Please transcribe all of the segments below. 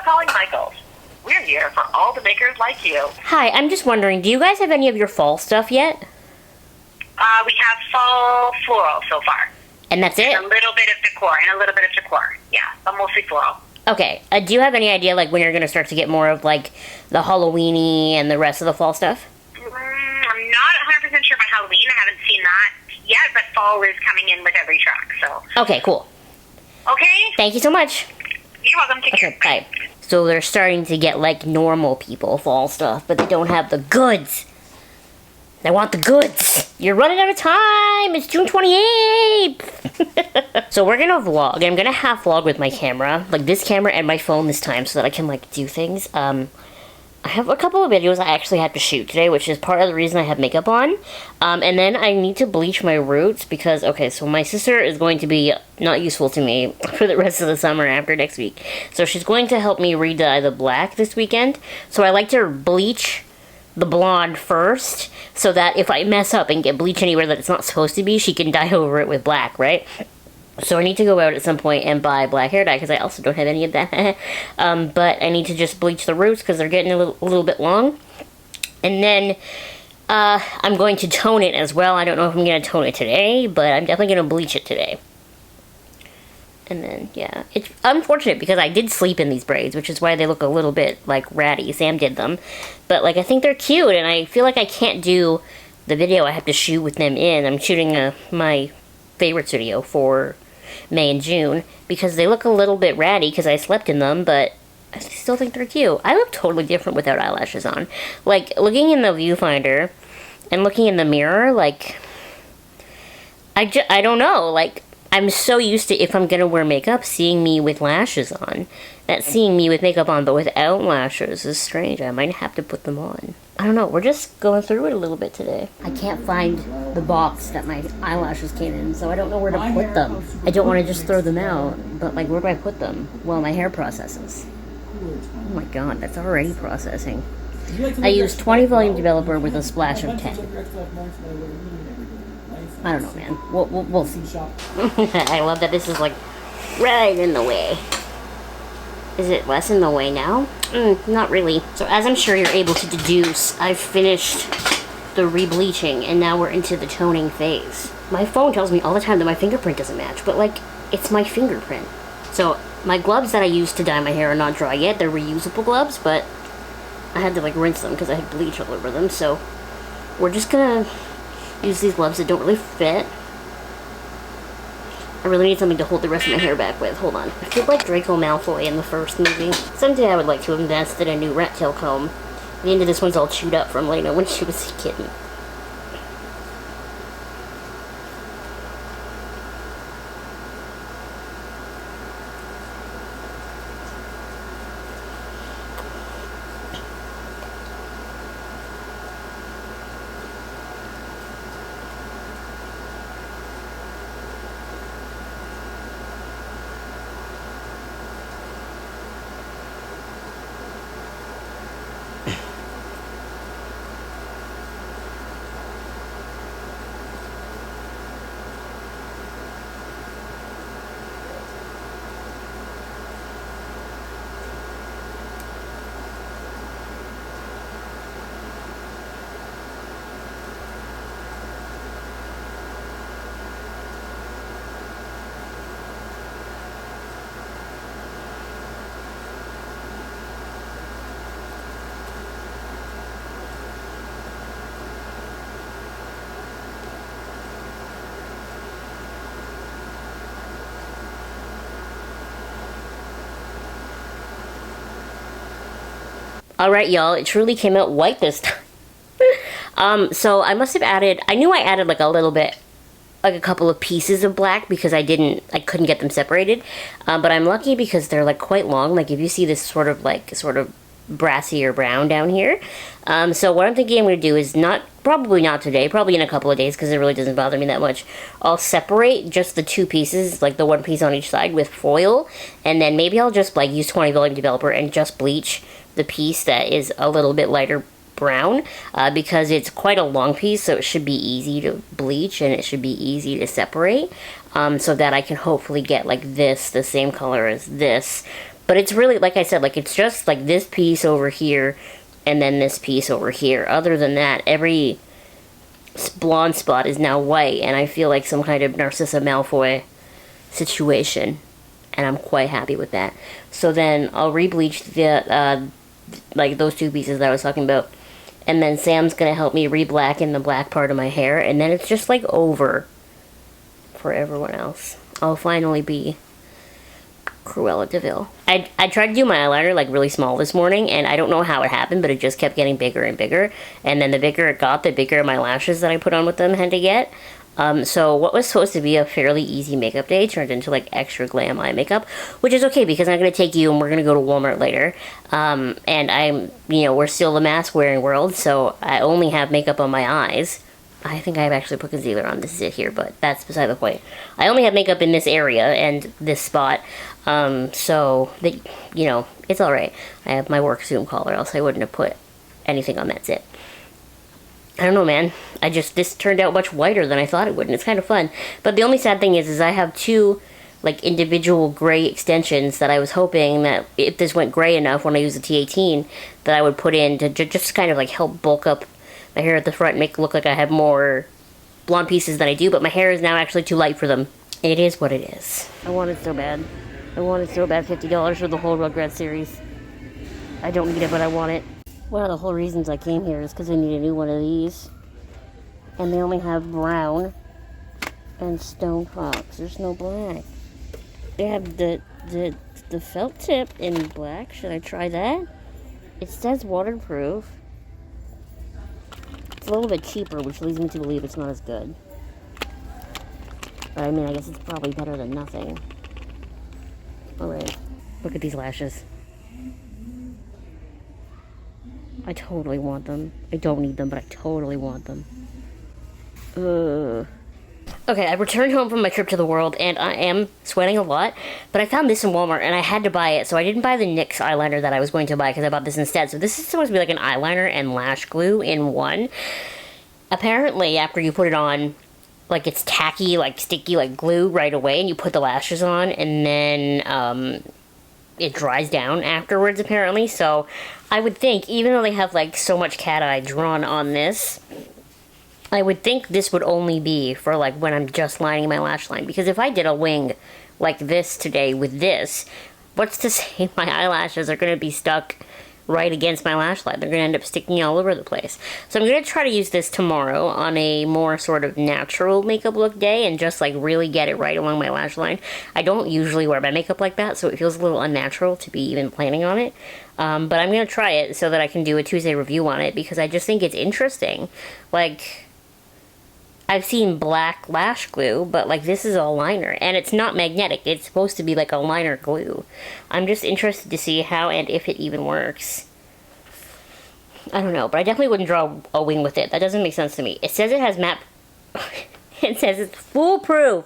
calling Michaels. We're here for all the makers like you. Hi, I'm just wondering, do you guys have any of your fall stuff yet? We have fall floral so far. And that's it? And a little bit of decor. Yeah, but mostly floral. Okay. Do you have any idea, like, when you're going to start to get more of, like, the Halloween-y and the rest of the fall stuff? I'm not 100% sure about Halloween. I haven't seen that yet, but fall is coming in with every track, so. Okay, cool. Okay? Thank you so much. You're welcome. Take care. Bye. So they're starting to get, like, normal people fall stuff, but they don't have the goods. They want the goods. You're running out of time. It's June 28th. So we're going to vlog. I'm going to half vlog with my camera. Like, this camera and my phone this time so that I can, like, do things. I have a couple of videos I actually have to shoot today, which is part of the reason I have makeup on. And then I need to bleach my roots because, okay, so my sister is going to be not useful to me for the rest of the summer after next week. So she's going to help me re-dye the black this weekend. So I like to bleach the blonde first so that if I mess up and get bleach anywhere that it's not supposed to be, she can dye over it with black, right? So I need to go out at some point and buy black hair dye because I also don't have any of that. But I need to just bleach the roots because they're getting a little bit long. And then I'm going to tone it as well. I don't know if I'm going to tone it today, but I'm definitely going to bleach it today. And then, yeah, it's unfortunate because I did sleep in these braids, which is why they look a little bit, like, ratty. Sam did them. But, like, I think they're cute, and I feel like I can't do the video I have to shoot with them in. I'm shooting my favorite studio for May and June because they look a little bit ratty because I slept in them, but I still think they're cute. I look totally different without eyelashes on. Like, looking in the viewfinder and looking in the mirror, like, I don't know, like, I'm so used to, if I'm going to wear makeup, seeing me with lashes on. That seeing me with makeup on but without lashes is strange. I might have to put them on. I don't know. We're just going through it a little bit today. I can't find the box that my eyelashes came in, so I don't know where to put them. I don't want to just throw them out, but, like, where do I put them while my hair processes? Oh my god, that's already processing. I use 20 volume developer with a splash of 10. I don't know, man. We'll see. I love that this is, like, right in the way. Is it less in the way now? Not really. So as I'm sure you're able to deduce, I've finished the re-bleaching, and now we're into the toning phase. My phone tells me all the time that my fingerprint doesn't match, but, like, it's my fingerprint. So my gloves that I use to dye my hair are not dry yet. They're reusable gloves, but I had to, like, rinse them because I had bleach all over them. So we're just gonna use these gloves that don't really fit. I really need something to hold the rest of my hair back with. Hold on. I feel like Draco Malfoy in the first movie. Someday I would like to invest in a new rat tail comb. The end of this one's all chewed up from Lena when she was a kitten. Alright, y'all, it truly came out white this time. So I must have added, I knew I added like a little bit, like a couple of pieces of black because I couldn't get them separated. But I'm lucky because they're like quite long. Like if you see this sort of brassy or brown down here. So what I'm thinking I'm going to do is probably not today, probably in a couple of days because it really doesn't bother me that much. I'll separate just the two pieces, like the one piece on each side with foil, and then maybe I'll just like use 20 volume developer and just bleach the piece that is a little bit lighter brown because it's quite a long piece, so it should be easy to bleach and it should be easy to separate so that I can hopefully get like this, the same color as this. But it's really, like I said, like it's just like this piece over here and then this piece over here. Other than that, every blonde spot is now white, and I feel like some kind of Narcissa Malfoy situation, and I'm quite happy with that. So then I'll re-bleach the like those two pieces that I was talking about, and then Sam's gonna help me re-blacken the black part of my hair, and then it's just like over for everyone else. I'll finally be Cruella de Vil. I tried to do my eyeliner like really small this morning, and I don't know how it happened, but it just kept getting bigger and bigger, and then the bigger it got, the bigger my lashes that I put on with them had to get. So what was supposed to be a fairly easy makeup day turned into like extra glam eye makeup, which is okay because I'm going to take you and we're going to go to Walmart later. And I'm, we're still the mask wearing world, so I only have makeup on my eyes. I think I've actually put concealer on. This is it here, but that's beside the point. I only have makeup in this area and this spot, so that, it's alright. I have my work Zoom collar, else I wouldn't have put anything on that zip. I don't know, man. This turned out much whiter than I thought it would, and it's kind of fun. But the only sad thing is I have two, like, individual gray extensions that I was hoping that if this went gray enough when I use the T18, that I would put in to just kind of, like, help bulk up my hair at the front and make it look like I have more blonde pieces than I do, but my hair is now actually too light for them. It is what it is. I want it so bad. I want it so bad, $50 for the whole Rugrats series. I don't need it, but I want it. One of the whole reasons I came here is because I need a new one of these. And they only have brown and stone fox. There's no black. They have the felt tip in black. Should I try that? It says waterproof. It's a little bit cheaper, which leads me to believe it's not as good. But I mean, I guess it's probably better than nothing. Alright. Look at these lashes. I totally want them. I don't need them, but I totally want them. Ugh. Okay, I returned home from my trip to the world, and I am sweating a lot, but I found this in Walmart, and I had to buy it, so I didn't buy the NYX eyeliner that I was going to buy, because I bought this instead. So this is supposed to be like an eyeliner and lash glue in one. Apparently, after you put it on, like, it's tacky, like, sticky, like, glue right away, and you put the lashes on, and then, it dries down afterwards, apparently. So I would think, even though they have, like, so much cat eye drawn on this, I would think this would only be for, like, when I'm just lining my lash line. Because if I did a wing like this today with this, what's to say my eyelashes are going to be stuck right against my lash line? They're going to end up sticking all over the place. So I'm going to try to use this tomorrow on a more sort of natural makeup look day and just, like, really get it right along my lash line. I don't usually wear my makeup like that, so it feels a little unnatural to be even planning on it. But I'm going to try it so that I can do a Tuesday review on it, because I just think it's interesting. Like, I've seen black lash glue, but, like, this is a liner, and it's not magnetic. It's supposed to be, like, a liner glue. I'm just interested to see how and if it even works. I don't know, but I definitely wouldn't draw a wing with it. That doesn't make sense to me. It says it has matte... It says it's foolproof.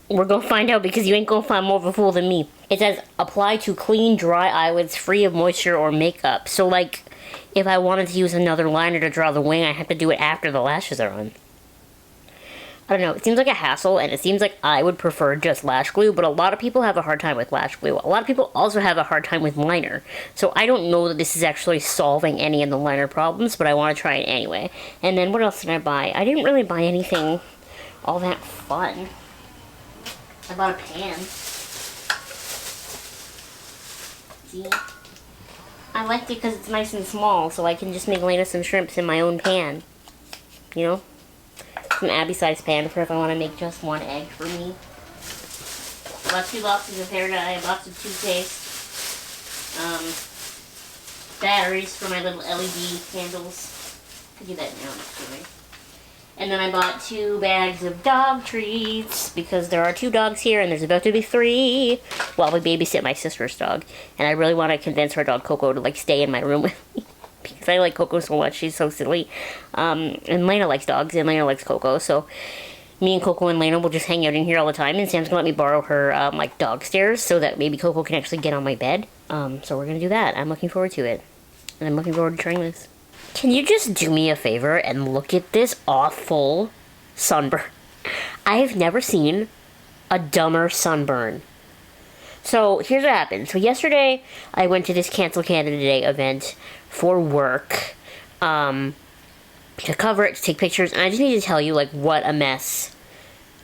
We're gonna find out, because you ain't gonna find more of a fool than me. It says, apply to clean, dry eyelids free of moisture or makeup. So, like, if I wanted to use another liner to draw the wing, I have to do it after the lashes are on. I don't know, it seems like a hassle, and it seems like I would prefer just lash glue, but a lot of people have a hard time with lash glue. A lot of people also have a hard time with liner. So I don't know that this is actually solving any of the liner problems, but I want to try it anyway. And then what else did I buy? I didn't really buy anything all that fun. I bought a pan. See? I liked it because it's nice and small, so I can just make Lena some shrimps in my own pan. You know? An Abby-sized pan for if I want to make just one egg for me. Bought 2 boxes of hair dye, a box of toothpaste, batteries for my little LED candles. I could do that now, actually. And then I bought 2 bags of dog treats, because there are 2 dogs here and there's about to be 3 while we babysit my sister's dog. And I really want to convince her dog Coco to, like, stay in my room with me. Because I like Coco so much, she's so silly. And Lena likes dogs, and Lena likes Coco, so me and Coco and Lena will just hang out in here all the time, and Sam's gonna let me borrow her, like, dog stairs, so that maybe Coco can actually get on my bed. So we're gonna do that. I'm looking forward to it. And I'm looking forward to trying this. Can you just do me a favor and look at this awful sunburn? I have never seen a dumber sunburn. So here's what happened. So yesterday I went to this Cancel Canada Day event for work, to cover it, to take pictures, and I just need to tell you, like, what a mess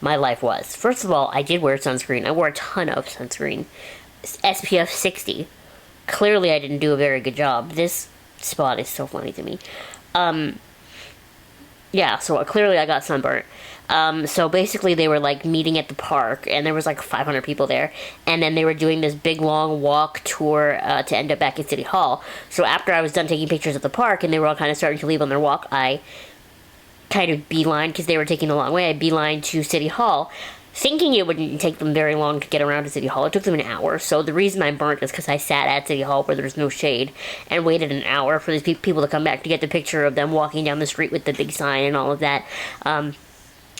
my life was. First of all, I did wear sunscreen. I wore a ton of sunscreen. SPF 60. Clearly I didn't do a very good job. This spot is so funny to me. Yeah, so clearly I got sunburnt. So basically they were, like, meeting at the park, and there was, like, 500 people there, and then they were doing this big, long walk tour, to end up back at City Hall. So after I was done taking pictures at the park, and they were all kind of starting to leave on their walk, I kind of beeline, because they were taking a long way, I beeline to City Hall, thinking it wouldn't take them very long to get around to City Hall. It took them an hour. So the reason I'm burnt is because I sat at City Hall where there's no shade and waited an hour for these people to come back to get the picture of them walking down the street with the big sign and all of that.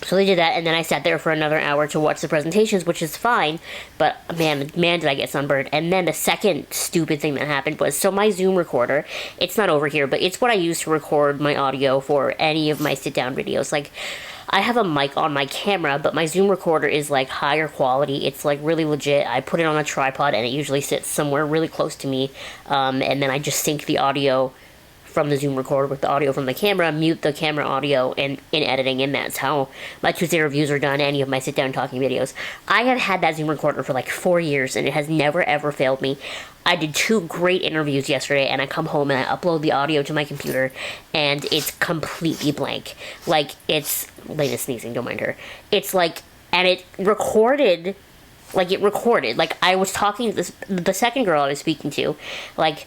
So they did that, and then I sat there for another hour to watch the presentations, which is fine, but man, did I get sunburned. And then the second stupid thing that happened was, so my Zoom recorder, it's not over here, but it's what I use to record my audio for any of my sit-down videos. Like, I have a mic on my camera, but my Zoom recorder is, like, higher quality. It's, like, really legit. I put it on a tripod, and it usually sits somewhere really close to me, and then I just sync the audio from the Zoom recorder with the audio from the camera, mute the camera audio in editing, and that's how my Tuesday reviews are done, any of my sit-down talking videos. I have had that Zoom recorder for like 4 years, and it has never ever failed me. I did 2 great interviews yesterday, and I come home and I upload the audio to my computer, and it's completely blank. Like, it's... Lena's sneezing, don't mind her. It's like... And it recorded... Like, I was talking to the second girl I was speaking to, like...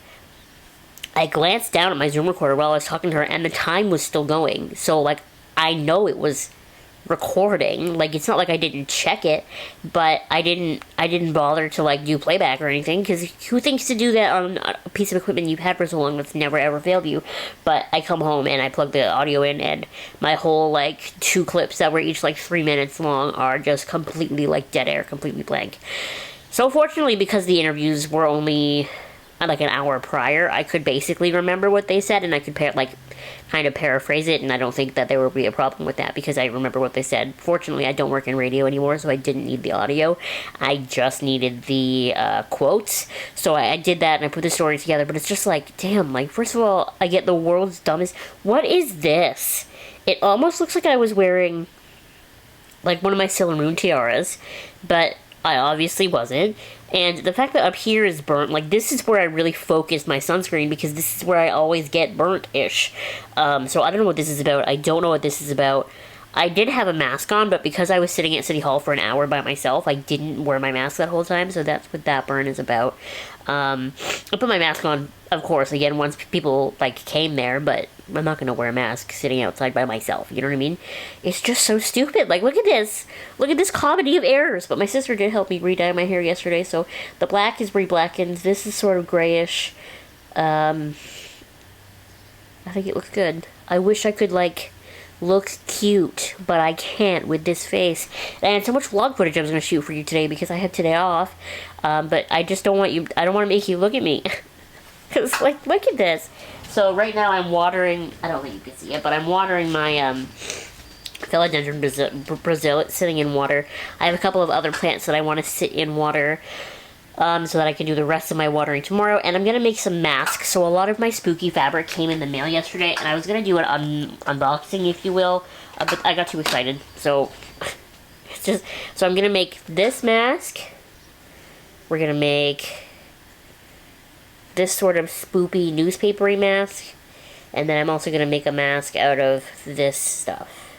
I glanced down at my Zoom recorder while I was talking to her, and the time was still going. So, like, I know it was recording. Like, it's not like I didn't check it, but I didn't bother to, like, do playback or anything, because who thinks to do that on a piece of equipment you've had for so long that's never ever failed you? But I come home and I plug the audio in, and my whole, like, 2 clips that were each, like, 3 minutes long are just completely, like, dead air, completely blank. So, fortunately, because the interviews were only... like an hour prior, I could basically remember what they said, and I could kind of paraphrase it, and I don't think that there would be a problem with that, because I remember what they said. Fortunately, I don't work in radio anymore, so I didn't need the audio. I just needed the quotes. So I did that, and I put the story together, but it's just like, damn, like, first of all, I get the world's dumbest... What is this? It almost looks like I was wearing, like, one of my Sailor Moon tiaras, but I obviously wasn't. And the fact that up here is burnt, like, this is where I really focused my sunscreen, because this is where I always get burnt-ish. So I don't know what this is about. I don't know what this is about. I did have a mask on, but because I was sitting at City Hall for an hour by myself, I didn't wear my mask that whole time, so that's what that burn is about. I put my mask on, of course, again, once people, like, came there, but I'm not going to wear a mask sitting outside by myself, you know what I mean? It's just so stupid. Like, look at this. Look at this comedy of errors. But my sister did help me re-dye my hair yesterday, so the black is re-blackened. This is sort of grayish. I think it looks good. I wish I could, like, look cute, but I can't with this face. And I had so much vlog footage I was going to shoot for you today because I have today off. But I just don't want you... I don't want to make you look at me. Because, like, look at this. So right now I'm watering... I don't think you can see it, but I'm watering my philodendron Brazil. It's sitting in water. I have a couple of other plants that I want to sit in water so that I can do the rest of my watering tomorrow. And I'm going to make some masks. So a lot of my spooky fabric came in the mail yesterday, and I was going to do an unboxing, if you will, but I got too excited. So it's just... So I'm going to make this mask. We're going to make this sort of spoopy newspapery mask. And then I'm also going to make a mask out of this stuff.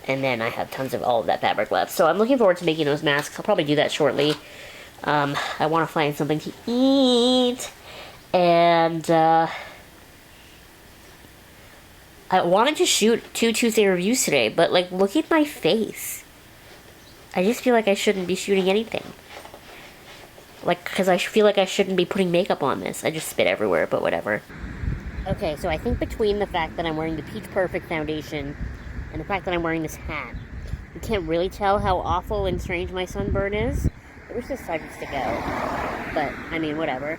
And then I have tons of all of that fabric left. So I'm looking forward to making those masks. I'll probably do that shortly. I want to find something to eat. And I wanted to shoot 2 Tuesday reviews today. But, like, look at my face. I just feel like I shouldn't be shooting anything. Like, because I feel like I shouldn't be putting makeup on this. I just spit everywhere, but whatever. Okay, so I think between the fact that I'm wearing the Peach Perfect foundation and the fact that I'm wearing this hat, you can't really tell how awful and strange my sunburn is. I wish this side would stick out. But, I mean, whatever.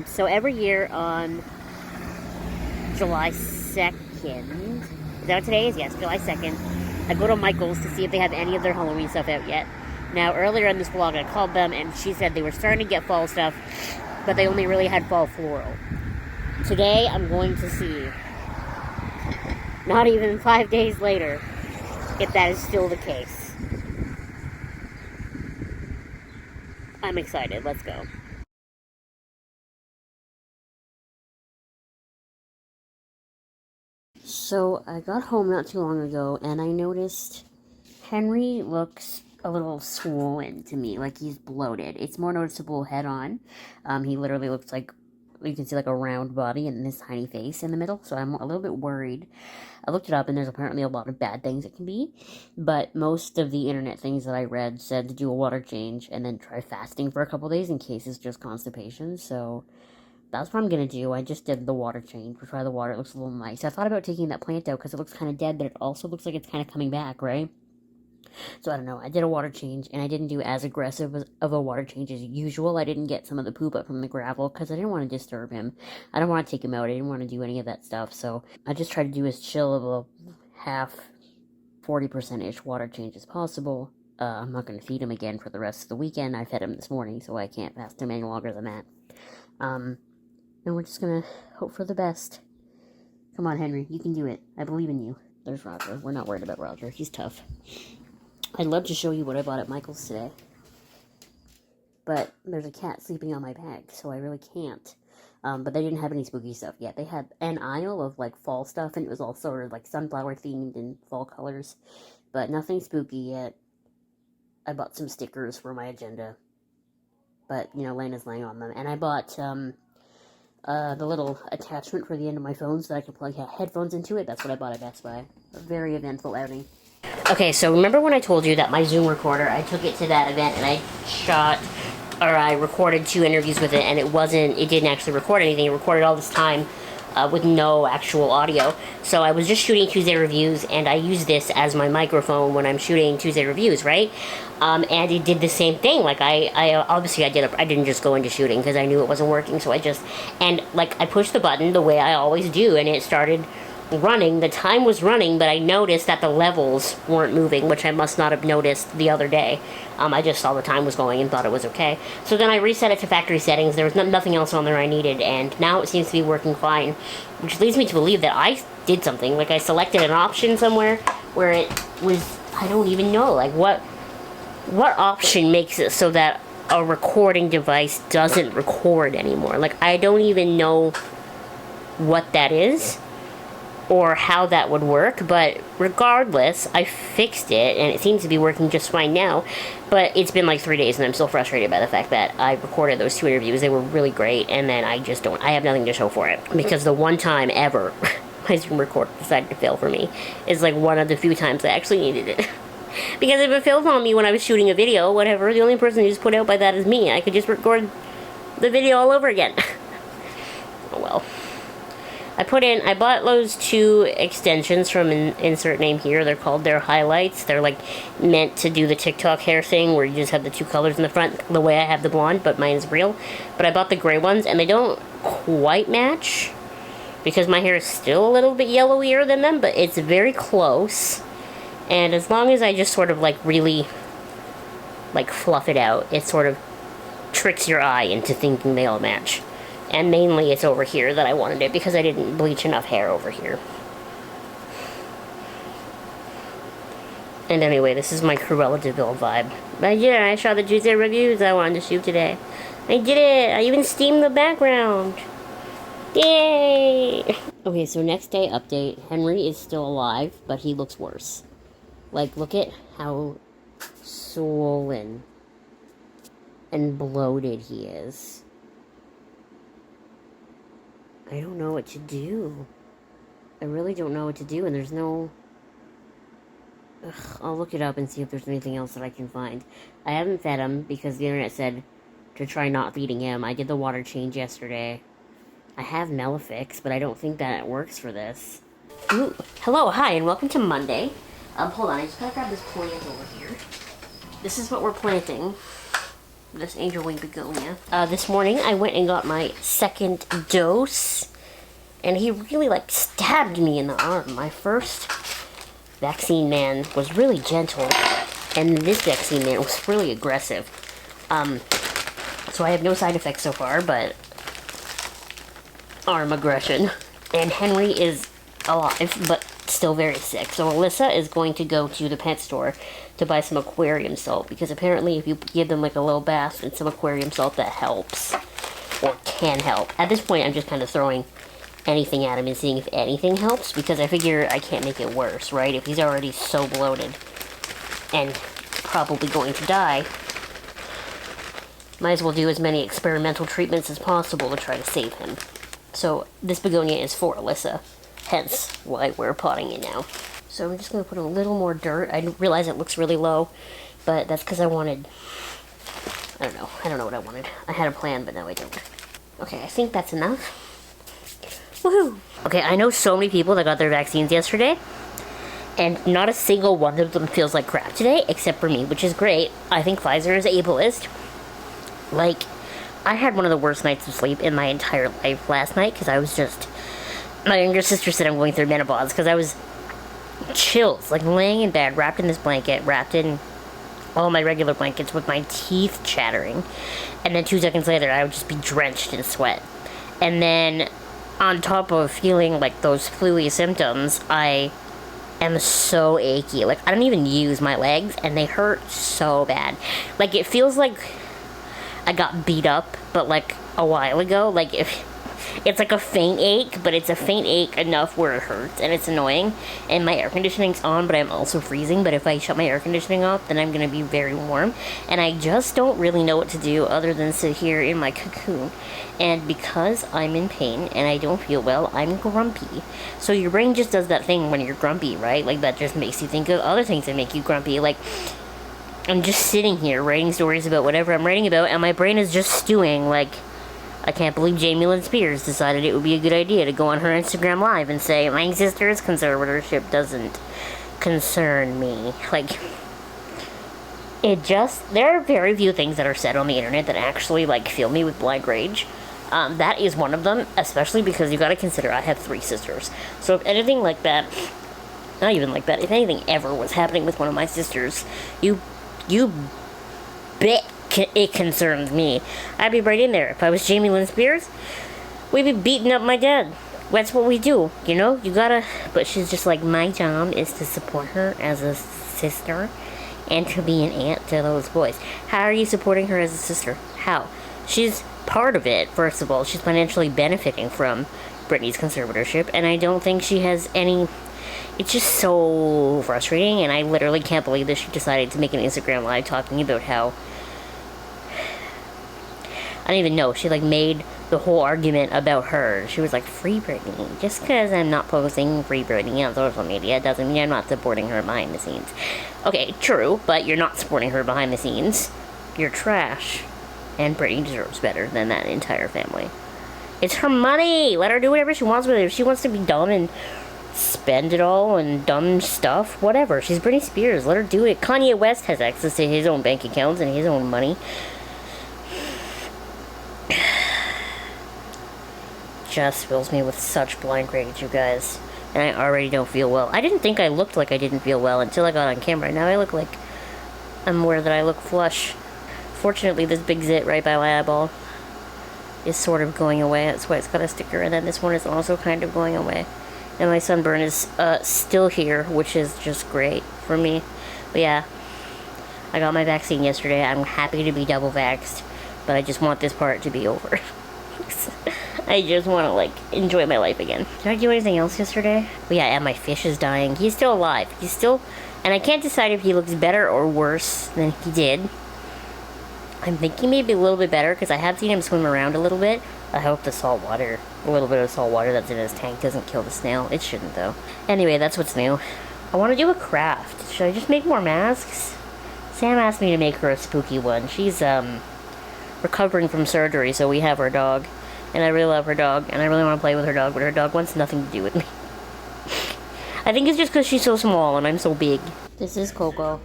So every year on July 2nd... Is that what today is? Yes, July 2nd. I go to Michael's to see if they have any of their Halloween stuff out yet. Now, earlier in this vlog, I called them, and she said they were starting to get fall stuff, but they only really had fall floral. Today, I'm going to see, not even 5 days later, if that is still the case. I'm excited. Let's go. So, I got home not too long ago, and I noticed Henry looks a little swollen to me, like he's bloated. It's more noticeable head on. He literally looks like, you can see like a round body and this tiny face in the middle, so I'm a little bit worried. I looked it up, and there's apparently a lot of bad things it can be, but most of the internet things that I read said to do a water change and then try fasting for a couple days in case it's just constipation, so that's what I'm gonna do. I just did the water change. We'll try the water. It looks a little nice. I thought about taking that plant out because it looks kind of dead, but it also looks like it's kind of coming back, right? So I don't know. I did a water change, and I didn't do as aggressive of a water change as usual. I didn't get some of the poop up from the gravel because I didn't want to disturb him. I don't want to take him out. I didn't want to do any of that stuff. So I just tried to do as chill of a half, 40%-ish water change as possible. I'm not going to feed him again for the rest of the weekend. I fed him this morning, so I can't fast him any longer than that. And we're just going to hope for the best. Come on, Henry. You can do it. I believe in you. There's Roger. We're not worried about Roger. He's tough. I'd love to show you what I bought at Michael's today, but there's a cat sleeping on my bag, so I really can't. But they didn't have any spooky stuff yet. They had an aisle of like fall stuff, and it was all sort of like sunflower themed and fall colors, but nothing spooky yet. I bought some stickers for my agenda, but you know, Lena's laying on them, and I bought the little attachment for the end of my phone so that I can plug headphones into it. That's what I bought at Best Buy. A very eventful outing. Okay, so remember when I told you that my Zoom recorder, I took it to that event and I recorded 2 interviews with it, and it didn't actually record anything. It recorded all this time with no actual audio. So I was just shooting Tuesday reviews, and I use this as my microphone when I'm shooting Tuesday reviews, right? And it did the same thing. Like I didn't just go into shooting because I knew it wasn't working. So I pushed the button the way I always do, and it started running. The time was running, but I noticed that the levels weren't moving, which I must not have noticed the other day. I just saw the time was going and thought it was okay. So then I reset it to factory settings. There was nothing else on there I needed, and now it seems to be working fine, which leads me to believe that I did something. Like I selected an option somewhere where it was, I don't even know, like what option makes it so that a recording device doesn't record anymore. Like I don't even know what that is or how that would work, but regardless, I fixed it, and it seems to be working just fine now, but it's been like 3 days, and I'm still frustrated by the fact that I recorded those 2 interviews. They were really great, and then I have nothing to show for it, because the one time ever my Zoom recorder decided to fail for me is like one of the few times I actually needed it. Because if it fails on me when I was shooting a video, whatever, the only person who's put out by that is me. I could just record the video all over again. Oh well. I bought those 2 extensions from insert name here. They're called their highlights. They're like meant to do the TikTok hair thing where you just have the 2 colors in the front, the way I have the blonde, but mine is real. But I bought the gray ones, and they don't quite match because my hair is still a little bit yellowier than them, but it's very close. And as long as I just sort of like really like fluff it out, it sort of tricks your eye into thinking they all match. And mainly it's over here that I wanted it because I didn't bleach enough hair over here. And anyway, this is my Cruella de Vil vibe. But I did it. I shot the Tuesday reviews I wanted to shoot today. I did it. I even steamed the background. Yay! Okay, so next day update. Henry is still alive, but he looks worse. Like, look at how swollen and bloated he is. I don't know what to do. I really don't know what to do, and there's no... I'll look it up and see if there's anything else that I can find. I haven't fed him because the internet said to try not feeding him. I did the water change yesterday. I have Melafix, but I don't think that it works for this. Ooh. Hello, hi, and welcome to Monday. Hold on, I just gotta grab this plant over here. This is what we're planting. This angel wing begonia. This morning I went and got my 2nd dose, and he really like stabbed me in the arm. My first vaccine man was really gentle, And this vaccine, man, was really aggressive. So I have no side effects so far, but arm aggression. And Henry is alive, but still very sick. So Alyssa is going to go to the pet store to buy some aquarium salt, because apparently if you give them like a little bath and some aquarium salt, that helps. Or can help. At this point, I'm just kind of throwing anything at him and seeing if anything helps, because I figure I can't make it worse, right? If he's already so bloated and probably going to die, might as well do as many experimental treatments as possible to try to save him. So this begonia is for Alyssa, hence why we're potting it now. So I'm just going to put a little more dirt. I realize it looks really low, but that's because I wanted... I don't know what I wanted. I had a plan, but now I don't. Okay, I think that's enough. Woohoo! Okay, I know so many people that got their vaccines yesterday, and not a single one of them feels like crap today, except for me, which is great. I think Pfizer is ableist. Like, I had one of the worst nights of sleep in my entire life last night, because I was just... My younger sister said I'm going through menopause, because I was chills, like laying in bed, wrapped in this blanket, wrapped in all my regular blankets with my teeth chattering, and then 2 seconds later I would just be drenched in sweat. And then on top of feeling like those flu-y symptoms, I am so achy. Like, I don't even use my legs, and they hurt so bad. Like, it feels like I got beat up, but like a while ago. Like, if it's like a faint ache, but it's a faint ache enough where it hurts, and it's annoying. And my air conditioning's on, but I'm also freezing. But if I shut my air conditioning off, then I'm gonna be very warm. And I just don't really know what to do other than sit here in my cocoon. And because I'm in pain and I don't feel well, I'm grumpy. So your brain just does that thing when you're grumpy, right? Like, that just makes you think of other things that make you grumpy. Like, I'm just sitting here writing stories about whatever I'm writing about, and my brain is just stewing. Like, I can't believe Jamie Lynn Spears decided it would be a good idea to go on her Instagram Live and say, my sister's conservatorship doesn't concern me. Like, it just... There are very few things that are said on the internet that actually, like, fill me with blind rage. That is one of them, especially because you gotta consider I have 3 sisters. So if anything like that, not even like that, if anything ever was happening with one of my sisters, you bet it concerns me. I'd be right in there. If I was Jamie Lynn Spears, we'd be beating up my dad. That's what we do, you know? You gotta... But she's just like, my job is to support her as a sister and to be an aunt to those boys. How are you supporting her as a sister? How? She's part of it, first of all. She's financially benefiting from Brittany's conservatorship, and I don't think she has any... It's just so frustrating, and I literally can't believe that she decided to make an Instagram Live talking about how... I don't even know. She, like, made the whole argument about her. She was like, free Brittany. Just because I'm not posting free Brittany on social media doesn't mean I'm not supporting her behind the scenes. Okay, true, but you're not supporting her behind the scenes. You're trash. And Brittany deserves better than that entire family. It's her money! Let her do whatever she wants with it. If she wants to be dumb and spend it all and dumb stuff, whatever. She's Britney Spears. Let her do it. Kanye West has access to his own bank accounts and his own money. Just fills me with such blind rage, you guys. And I already don't feel well. I didn't think I looked like I didn't feel well until I got on camera. Now I look like I'm aware that I look flush. Fortunately, this big zit right by my eyeball is sort of going away. That's why it's got a sticker. And then this one is also kind of going away. And my sunburn is still here, which is just great for me. But yeah, I got my vaccine yesterday. I'm happy to be double vaxxed, but I just want this part to be over. I just want to, like, enjoy my life again. Did I do anything else yesterday? Well, yeah, and my fish is dying. He's still alive. He's still... And I can't decide if he looks better or worse than he did. I'm thinking maybe a little bit better, because I have seen him swim around a little bit. I hope the salt water, a little bit of salt water that's in his tank doesn't kill the snail. It shouldn't, though. Anyway, that's what's new. I want to do a craft. Should I just make more masks? Sam asked me to make her a spooky one. She's, recovering from surgery, so we have her dog. And I really love her dog, and I really want to play with her dog, but her dog wants nothing to do with me. I think it's just because she's so small and I'm so big. This is Coco.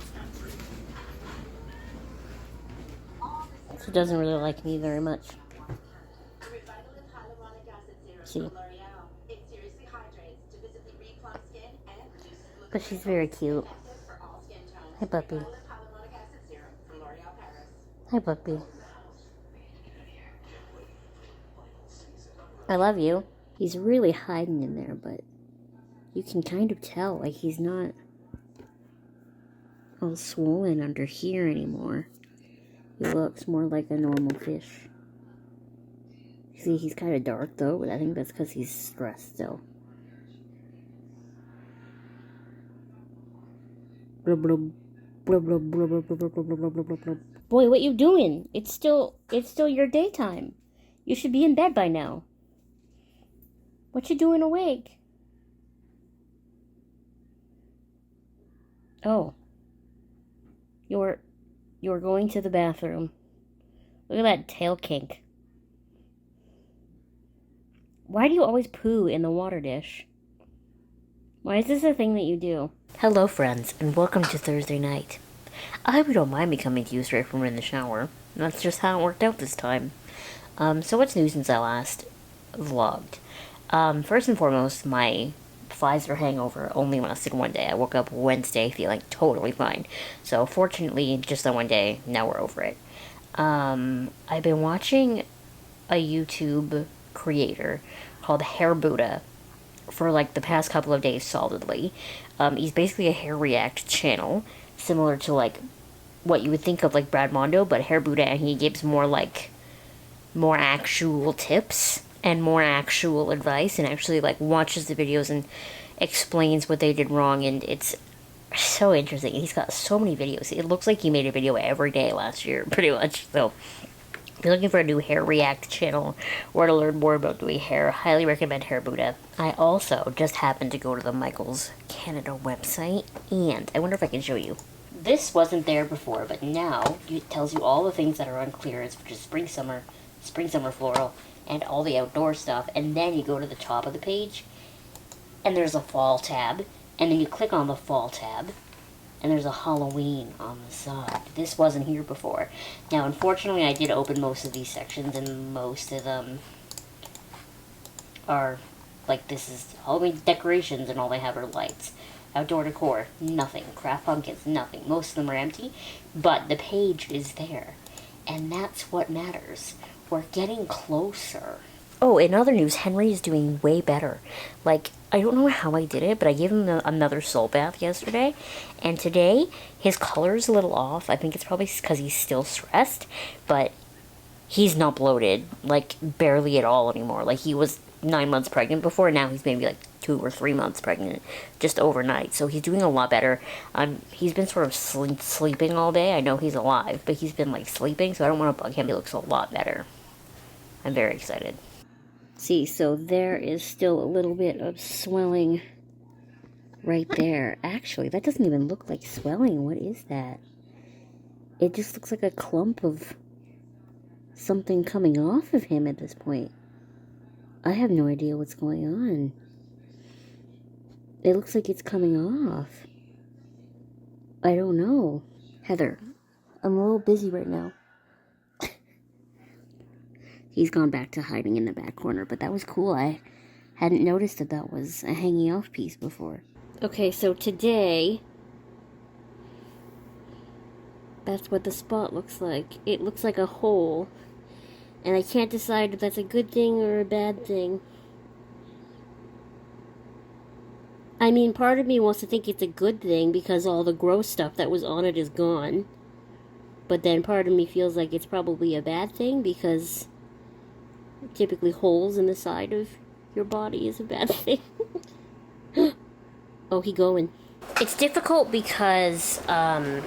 She doesn't really like me very much. See? But she's very cute. Hi, puppy. Hi, puppy. I love you. He's really hiding in there, but you can kind of tell, like, he's not all swollen under here anymore. He looks more like a normal fish. See, he's kind of dark, though, but I think that's because he's stressed still. Blub, blub. Blub, blub, blub, blub, blub, blub, blub, blub, blub, blub. Boy, what you doing? It's still your daytime. You should be in bed by now. What you doing awake? Oh. You're going to the bathroom. Look at that tail kink. Why do you always poo in the water dish? Why is this a thing that you do? Hello, friends, and welcome to Thursday night. I hope you don't mind me coming to you straight from in the shower. That's just how it worked out this time. So what's new since I last vlogged? First and foremost, my Pfizer hangover only lasted one day. I woke up Wednesday feeling totally fine. So fortunately, just that one day, now we're over it. I've been watching a YouTube creator called Hair Buddha for like the past couple of days solidly. He's basically a hair react channel, similar to like what you would think of like Brad Mondo, but Hair Buddha, and he gives more actual tips and more actual advice, and actually like watches the videos and explains what they did wrong, and it's so interesting. He's got so many videos. It looks like he made a video every day last year, pretty much. So if you're looking for a new hair react channel or to learn more about doing hair, highly recommend Hair Buddha. I also just happened to go to the Michaels Canada website, and I wonder if I can show you. This wasn't there before, but now it tells you all the things that are on clearance, which is spring, summer floral, and all the outdoor stuff. And then you go to the top of the page, and there's a fall tab, and then you click on the fall tab, and there's a Halloween on the side. This wasn't here before. Now, unfortunately, I did open most of these sections, and most of them are, like, this is Halloween decorations, and all they have are lights. Outdoor decor, nothing. Craft pumpkins, nothing. Most of them are empty, but the page is there. And that's what matters. We're getting closer. Oh, in other news, Henry is doing way better. Like, I don't know how I did it, but I gave him another salt bath yesterday, and today his color's a little off. I think it's probably because he's still stressed, but he's not bloated, like, barely at all anymore. Like, he was 9 months pregnant before, and now he's maybe like 2 or 3 months pregnant, just overnight. So he's doing a lot better. He's been sort of sleeping all day. I know he's alive, but he's been like sleeping, so I don't want to bug him. He looks a lot better. I'm very excited. See, so there is still a little bit of swelling right there. Actually, that doesn't even look like swelling. What is that? It just looks like a clump of something coming off of him at this point. I have no idea what's going on. It looks like it's coming off. I don't know. Heather, I'm a little busy right now. He's gone back to hiding in the back corner, but that was cool. I hadn't noticed that was a hanging off piece before. Okay, so today, that's what the spot looks like. It looks like a hole, and I can't decide if that's a good thing or a bad thing. I mean, part of me wants to think it's a good thing because all the gross stuff that was on it is gone. But then part of me feels like it's probably a bad thing because typically holes in the side of your body is a bad thing. Oh, he going. It's difficult because I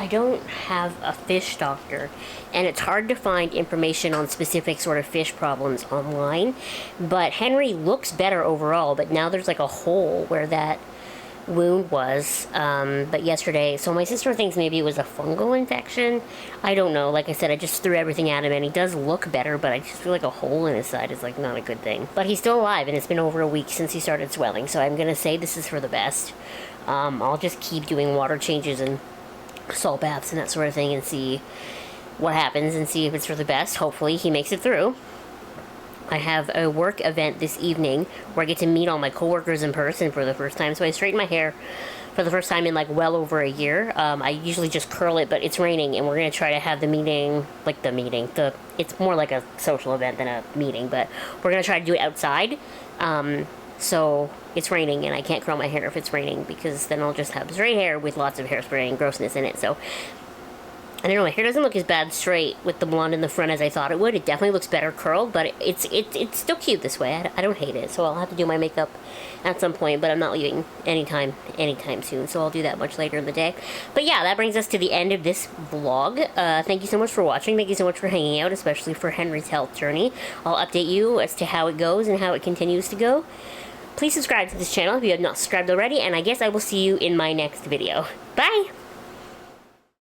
don't have a fish doctor, and it's hard to find information on specific sort of fish problems online. But Henry looks better overall, but now there's like a hole where that wound was. But yesterday, so my sister thinks maybe it was a fungal infection. I don't know. Like I said, I just threw everything at him, and he does look better, but I just feel like a hole in his side is like not a good thing. But he's still alive, and it's been over a week since he started swelling, so I'm gonna say this is for the best. I'll just keep doing water changes and salt baths and that sort of thing and see what happens and see if it's for the best. Hopefully he makes it through. I have a work event this evening where I get to meet all my coworkers in person for the first time, so I straightened my hair for for the first time in like well over a year. I usually just curl it, but it's raining, and we're gonna try to have the meeting, it's more like a social event than a meeting, but we're gonna try to do it outside. So it's raining, and I can't curl my hair if it's raining, because then I'll just have straight hair with lots of hairspray and grossness in it. So I don't know, my hair doesn't look as bad straight with the blonde in the front as I thought it would. It definitely looks better curled, but it's still cute this way. I don't hate it, so I'll have to do my makeup at some point, but I'm not leaving anytime soon, so I'll do that much later in the day. But yeah, that brings us to the end of this vlog. Thank you so much for watching. Thank you so much for hanging out, especially for Henry's health journey. I'll update you as to how it goes and how it continues to go. Please subscribe to this channel if you have not subscribed already, and I guess I will see you in my next video. Bye!